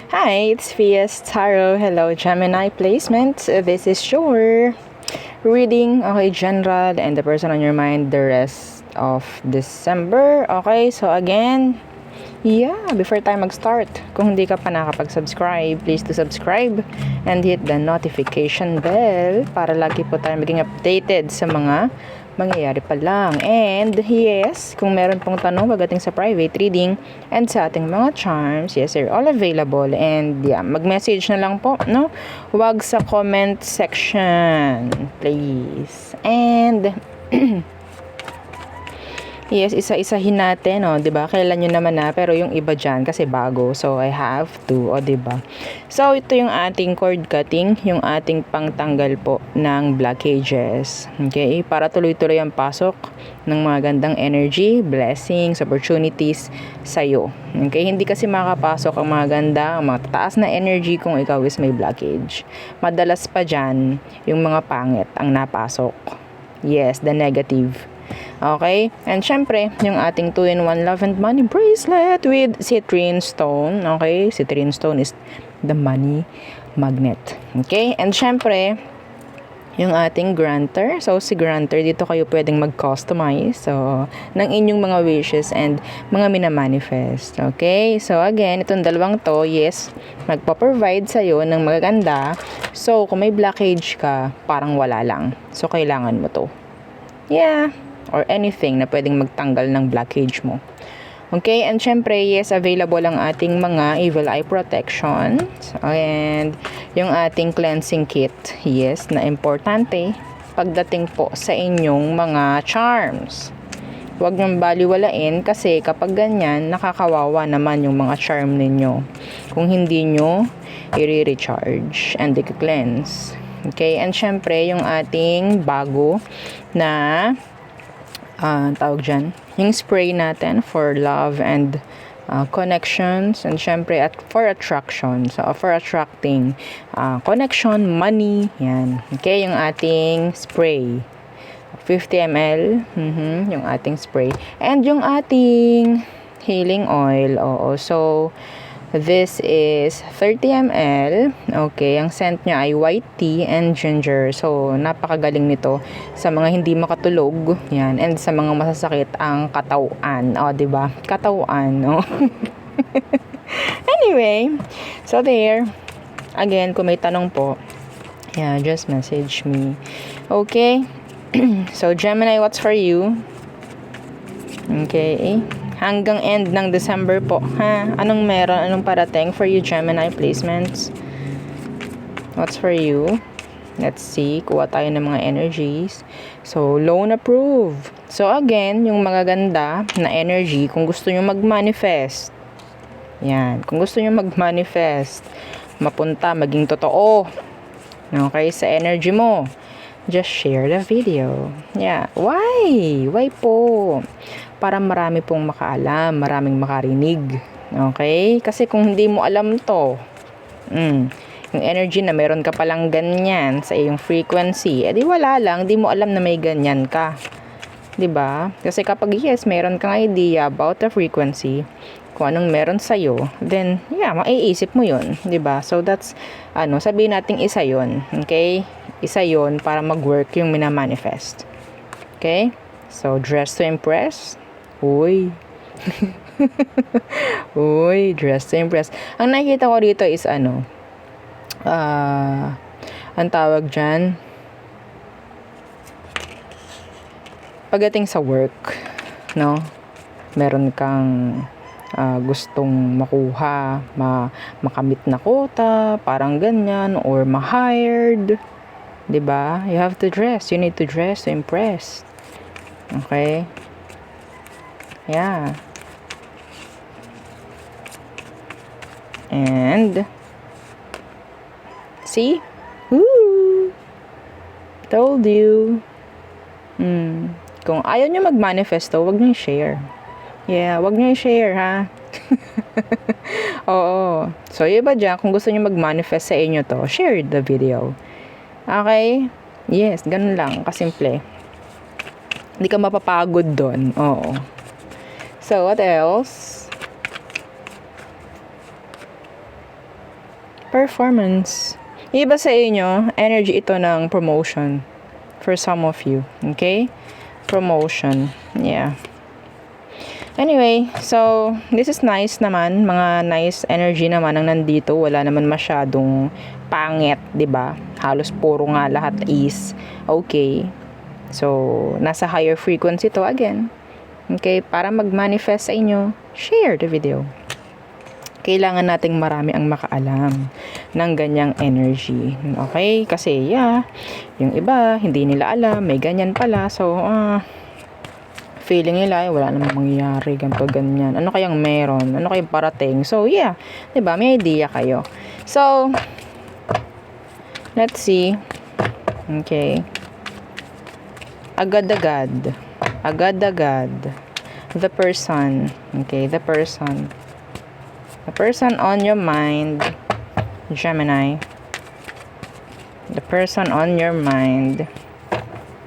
Hi, it's Fias Tarot. Hello, Gemini placement. This is your reading. Okay, general and the person on your mind the rest of December. Okay, so again, before tayo mag-start, kung hindi ka pa nakapag-subscribe, please to subscribe and hit the notification bell para lagi po tayo maging updated sa mga mangyayari pa lang. And yes, kung meron pong tanong pagdating sa private reading and sa ating mga charms, yes, they're all available. And mag-message na lang po, no? Huwag sa comment section, please. And yes, isa-isahin natin, 'di ba? Kailan nyo naman na, pero yung iba diyan kasi bago. So I have to, 'di ba? So ito yung ating cord cutting, yung ating pangtanggal po ng blockages. Okay? Para tuloy-tuloy ang pasok ng mga gandang energy, blessings, opportunities sa iyo. Okay? Hindi kasi makakapasok ang mga ganda, ang mga taas na energy kung ikaw is may blockage. Madalas pa diyan yung mga pangit ang napasok. Yes, the negative. Okay? And syempre, yung ating 2-in-1 Love and Money bracelet with citrine stone. Okay? Citrine stone is the money magnet. Okay? And syempre, yung ating granter. So, si granter, dito kayo pwedeng mag-customize. So, ng inyong mga wishes and mga minamanifest. Okay? So, again, itong dalawang to, yes, magpa-provide sa'yo ng magaganda. So, kung may blockage ka, parang wala lang. So, kailangan mo to. Yeah. Or anything na pwedeng magtanggal ng blockage mo. Okay, and syempre, yes, available ang ating mga evil eye protection. And yung ating cleansing kit, yes, na importante pagdating po sa inyong mga charms. Huwag niyong baliwalain kasi kapag ganyan, nakakawawa naman yung mga charm ninyo. Kung hindi nyo i-recharge and i-cleanse. Okay, and syempre, yung ating bago na tawag dyan, yung spray natin for love and connections, and syempre for attraction, so for attracting connection, money, yan. Okay, yung ating spray 50 ml, yung ating spray, and yung ating healing oil, so this is 30 ml. Okay, ang scent niya ay white tea and ginger. So, napakagaling nito sa mga hindi makatulog. Yan. And sa mga masasakit ang katawan. Diba? Katawan, no? Anyway, so there. Again, kung may tanong po, just message me. Okay? So, Gemini, what's for you? Okay. Hanggang end ng December po, ha? Anong meron? Anong parating for you, Gemini placements? What's for you? Let's see. Kuha tayo ng mga energies. So, loan approve. So, again, yung mga ganda na energy, kung gusto nyo mag-manifest. Yan. Kung gusto nyo mag-manifest, mapunta, maging totoo. Okay? Sa energy mo. Just share the video. Yeah. Why? Why po? Para marami pong makaalam, maraming makarinig. Okay? Kasi kung hindi mo alam to, yung energy na meron ka palang ganyan sa iyong frequency, edi wala lang, di mo alam na may ganyan ka. 'Di ba? Kasi kapag yes, meron kang idea about the frequency, kung anong meron sa iyo, then maiisip mo 'yun, 'di ba? So that's sabihin nating isa 'yon. Okay? Isa 'yon para mag-work yung minamanifest. Okay? So dress to impress. Uy. Uy, dress to impress. Ang nakikita ko dito is ang tawag dyan, pagdating sa work, no? Meron kang gustong makuha, makamit na quota, parang ganyan, or ma-hired. 'Di ba? You have to dress. You need to dress to impress. Okay? Yeah. And see? Woo! Told you. Kung ayaw nyo mag-manifesto, wag nyo i-share. Yeah, wag nyo i-share, ha? Oo. So, iba dyan, kung gusto nyo mag-manifest sa inyo to, share the video. Okay? Yes, ganun lang, kasimple. Hindi ka mapapagod doon. Oo. So, what else? Performance. Iba sa inyo, energy ito ng promotion. For some of you. Okay? Promotion. Yeah. Anyway, so, this is nice naman. Mga nice energy naman ang nandito. Wala naman masyadong pangit, 'di ba? Halos puro nga lahat is okay. So, nasa higher frequency to again. Okay? Para mag-manifest sa inyo, share the video. Kailangan nating marami ang makaalam ng ganyang energy. Okay? Kasi, yeah, yung iba, hindi nila alam, may ganyan pala. So, feeling nila, wala namang mangyayari, ganito, ganyan. Ano kayang meron? Ano kayang parating? So, yeah. Diba? May idea kayo. So, let's see. Okay. Agad-agad. Agad-agad. The person. Okay, the person. The person on your mind. Gemini. The person on your mind.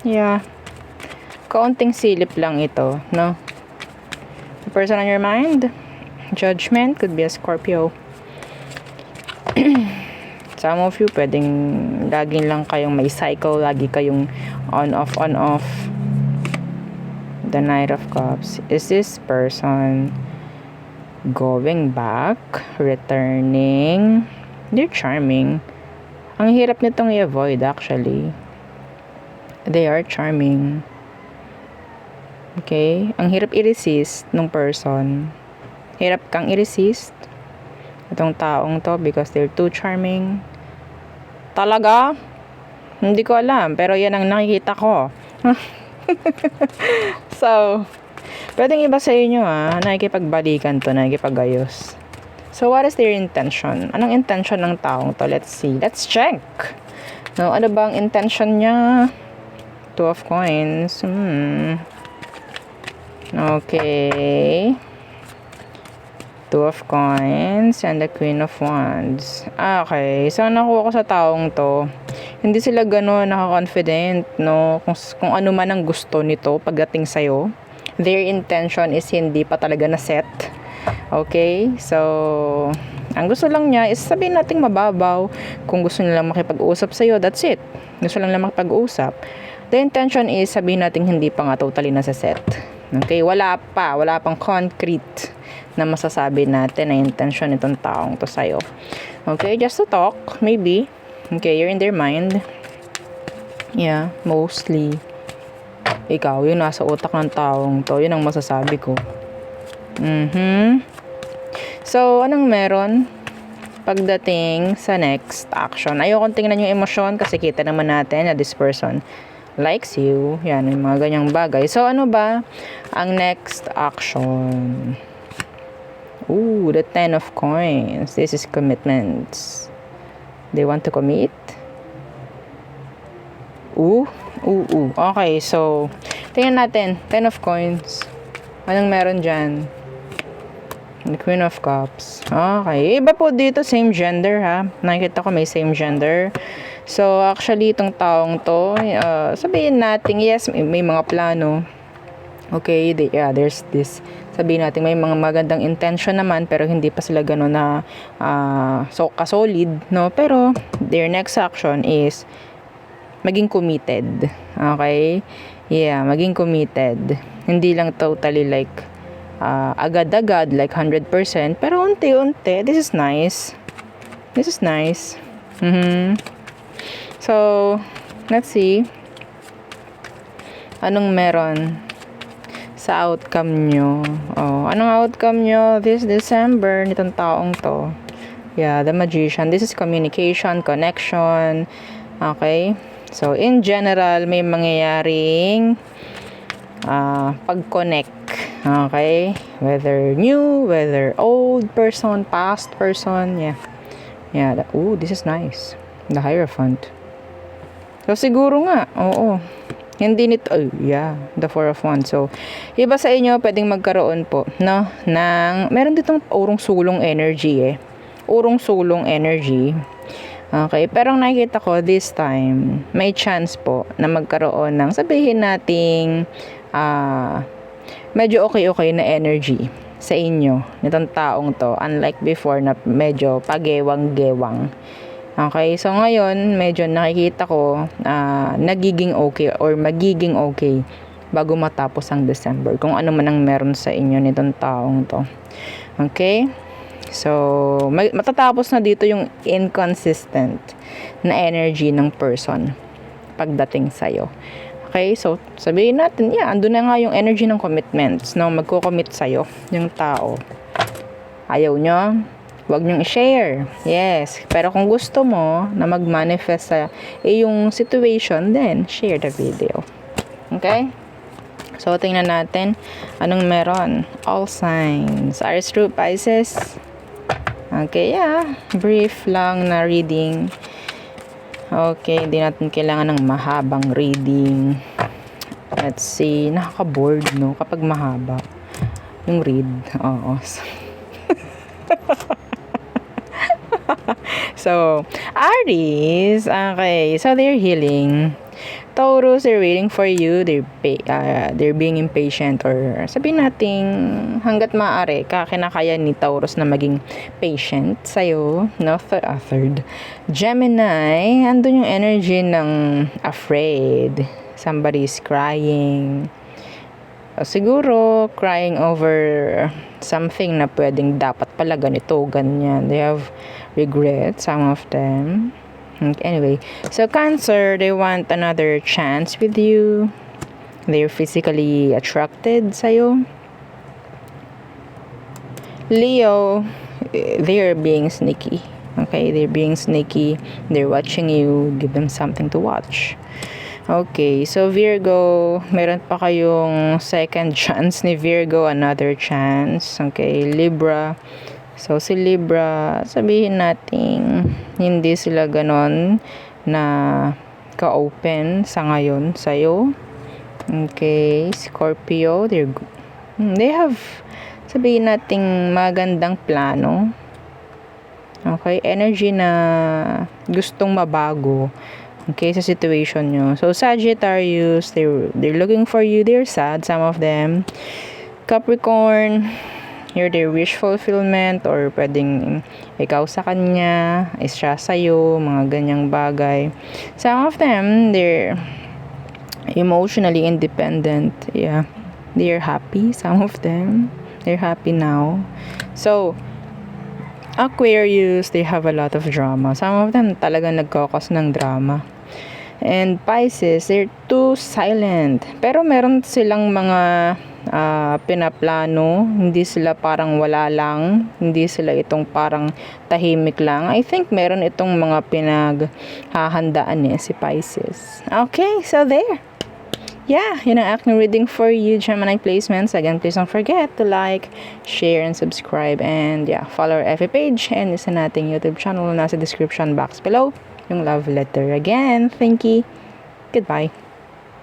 Yeah. Kaunting silip lang ito, no? The person on your mind, judgment, could be a Scorpio. Some of you, pwedeng laging lang kayong may cycle, lagi kayong on-off, on-off. The Knight of Cups. Is this person going back, returning? They're charming. Ang hirap nitong i-avoid, actually. They are charming. Okay? Ang hirap i-resist nung person. Hirap kang i-resist itong taong to because they're too charming. Talaga? Hindi ko alam. Pero yan ang nakikita ko. So, pwedeng iba sa inyo nakikipagbalikan to, nakikipagayos. So, what is their intention? Anong intention ng taong to? Let's see. Let's check. No, ano bang intention niya? Two of Coins. Okay. Two of Coins and the Queen of Wands. Okay. So, nakuha ko sa taong to. Hindi sila gano'n naka-confident, no? Kung ano man ang gusto nito pagdating sa'yo. Their intention is hindi pa talaga na set. Okay? So, ang gusto lang niya is sabihin nating mababaw. Kung gusto nila makipag-usap sa'yo, that's it. Gusto lang nila makipag-usap. The intention is sabihin nating hindi pa nga totally nasa set. Okay, wala pang concrete na masasabi natin na intention nitong taong to sa'yo. Okay, just to talk, maybe. Okay, you're in their mind. Yeah, mostly. Ikaw, yung nasa utak ng taong to, yun ang masasabi ko. So, anong meron pagdating sa next action? Ayokong tingnan yung emosyon kasi kita naman natin na this person likes you. Yan, yung mga ganyang bagay. So, ano ba ang next action? Ooh, the 10 of Coins. This is commitments. They want to commit? Ooh. Okay, so, tingnan natin. 10 of Coins. Anong meron dyan? The Queen of Cups. Okay. Iba po dito, same gender, ha? Nakikita ko may same gender. So, actually, itong taong to, sabihin natin, yes, may mga plano. Okay, there's this. Sabihin natin, may mga magandang intention naman, pero hindi pa sila gano'n na so kasolid, no? Pero, their next action is maging committed. Okay? Yeah, maging committed. Hindi lang totally like agad-agad, like 100%, pero unti-unti. This is nice. This is nice. So, let's see. Anong meron sa outcome nyo? Anong outcome nyo this December nitong taong to? Yeah, the Magician. This is communication, connection. Okay? So, in general, may mangyayaring pag-connect. Okay? Whether new, whether old person, past person. Yeah. Ooh, this is nice. The Hierophant. So, siguro nga. Oo. Hindi nito. The Four of Wands. So, iba sa inyo, pwedeng magkaroon po, no? Meron ditong urong sulong energy, Urong sulong energy. Okay. Pero ang nakikita ko, this time, may chance po na magkaroon ng, sabihin nating, medyo okay na energy sa inyo, nitong taong to, unlike before na medyo pagewang-gewang. Okay, so ngayon, medyo nakikita ko nagiging okay or magiging okay bago matapos ang December. Kung ano man ang meron sa inyo nitong taong to. Okay? So, matatapos na dito yung inconsistent na energy ng person pagdating sa'yo. Okay, so sabihin natin, andun na nga yung energy ng commitments, no? Magko-commit sa'yo yung tao. Ayaw nyo? Huwag nyong i-share. Yes, pero kung gusto mo na mag-manifest sa yung situation, then share the video. Okay? So, tingnan natin anong meron. All signs. Aries through Pisces. Okay, brief lang na reading. Okay, hindi natin kailangan ng mahabang reading. Let's see, nakaka-bored, no? Kapag mahaba yung read. Oo. So, Aries, okay. So, they're healing. Taurus, they're waiting for you. They're being impatient, or sabihin natin hanggat maaari kinakaya ni Taurus na maging patient sa'yo. No? Third. Gemini, andun yung energy ng afraid. Somebody's crying. Siguro, crying over something na pwedeng dapat pala ganito, ganyan. They have regret, some of them. Anyway, so Cancer, they want another chance with you. They're physically attracted sa'yo. Leo, they're being sneaky. Okay, they're being sneaky. They're watching you. Give them something to watch. Okay, so Virgo, meron pa kayong second chance ni Virgo, another chance. Okay, Libra. So, si Libra, sabihin natin, hindi sila ganon na ka-open sa ngayon sa'yo. Okay, Scorpio, they have, sabihin natin, magandang plano. Okay, energy na gustong mabago. Okay, sa situation nyo. So, Sagittarius, they're looking for you. They're sad, some of them. Capricorn, you're their wish fulfillment, or pwedeng ikaw sa kanya, siya sa'yo, mga ganyang bagay. Some of them, they're emotionally independent. Yeah, they're happy. Some of them, they're happy now. So, Aquarius, they have a lot of drama. Some of them talagang nagkakos ng drama. And Pisces, they're too silent. Pero meron silang mga pinaplano. Hindi sila parang wala lang. Hindi sila itong parang tahimik lang. I think meron itong mga pinaghahandaan si Pisces. Okay, so there. Yeah, yun ang aking reading for you, Gemini placements. Again, please don't forget to like, share, and subscribe. And follow our FB page and isa nating YouTube channel nasa description box below. Yung love letter. Again, thank you. Goodbye.